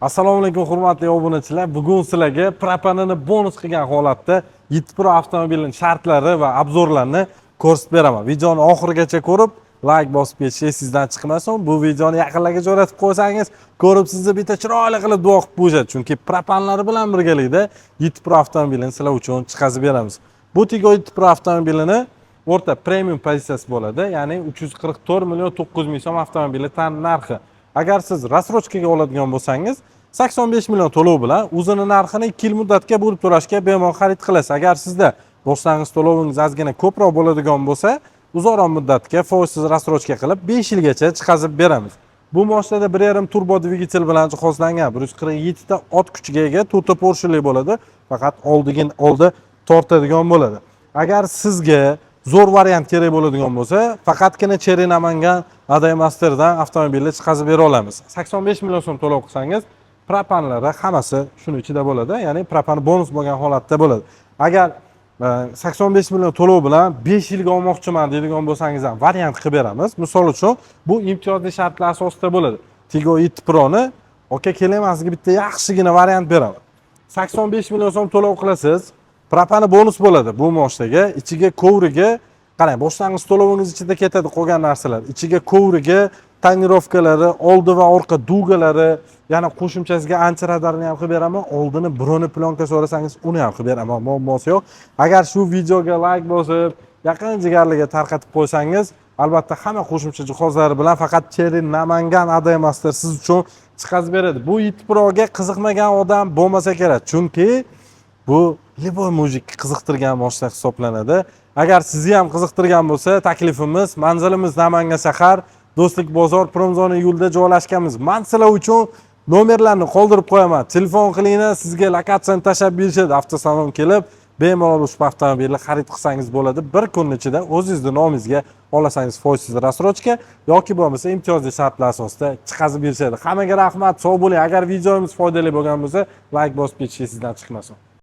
Assalomu alaykum hurmatli obunachilar. Bugun sizlarga propanini bonus qilgan holatda Yitpro avtomobilining shartlari va obzorlarini ko'rsatib beraman. Videoni oxirigacha ko'rib, like bosib ketish sizdan chiqmasin. Bu videoni yaqinlarga jo'natib qo'ysangiz, ko'rib sizni bitta chiroyli qilib duo qilib qo'yadi. Chunki propanlari bilan birgalikda Yitpro avtomobilini sizlar uchun chiqazib beramiz. Bu Tigo Yitpro avtomobilini o'rta premium pozitsiyasi bo'ladi. Ya'ni 344 million 900 ming so'm avtomobili tan narxi. Agar siz rassrochkaga oladigan bo'lsangiz 85 million to'lov bilan o'zini narxini 2 yil muddatga bo'lib to'lashga bemalol xarid qilasiz. Agar sizda boshlang'ich to'lovingiz ozgina ko'proq bo'ladigan bo'lsa, uzoqroq muddatga foizsiz rassrochka qilib 5 yilgacha chiqazib beramiz. Bu mashinada 1.5 turbo dvigatel bilan jihozlangan 147 ta ot kuchiga ega 4 ta Porsche'lik bo'ladi. Faqat oldi tortadigan bo'ladi. Agar sizga zo'r variant kerak bo'ladigan bo'lsa, faqatgina Cherry Namangan Aday Master'dan avtomobilni chiqazib bera olamiz. 85 million so'm to'lov qilsangiz, propanlari hammasi shuning ichida bo'ladi. Ya'ni propan bonus bo'lgan holatda bo'ladi. Agar 85 million to'lov bilan 5 yilga olmoqchiman deydigan bo'lsangiz ham variant qilib beramiz. Misol uchun, bu imtiyozli shartlar asosida bo'ladi. Tigo Yitpro'ni aka keling, sizga bitta yaxshigina variant beraman. 85 million so'm to'lov qilasiz. Propani bonus bo'ladi bu moshinaga. Ichiga kovriga, qarang, boshlang'ich to'lovingiz ichida ketadi qolgan narsalar. Ichiga kovriga, tonirovkalari, oldi va orqa dugalari, yana qo'shimchasiga ancha radarni ham qilib beraman. Oldini broni plyonka so'rasangiz, uni ham qilib beraman, muammosi yo'q. Agar shu videoga like bosib, yaqin jigarlarga tarqatib qo'ysangiz, albatta hamma qo'shimcha jihozlari bilan faqat Cherry Namangan Aday Master siz uchun chiqazib beradi. Bu Yitproga qiziqmagan odam bo'lmasa kerak, chunki bu liboy mujik qiziqtirgan mashina hisoblanadi. Agar sizni ham qiziqtirgan bo'lsa, taklifimiz, manzilimiz Namangan shahar, Do'stlik bozor, Promzona yo'lida joylashganmiz. Men sizlar uchun nomerlarni qoldirib qo'yaman. Telefon qilinglar, sizga lokatsiyani tashlab berishadi. Avtosalon kelib, bemalol ushbu avtomobilni xarid qilsangiz bo'ladi. Bir kun ichida o'zingizning nomingizga olasangiz foizsiz rassrochka yoki bo'lmasa imtiyozli shartlar asosida chiqazib berishadi. Hammaga rahmat, sog' bo'ling. Agar videomiz foydali bo'lgan bo'lsa, like bosib ketishingiz sizdan chiqmasin.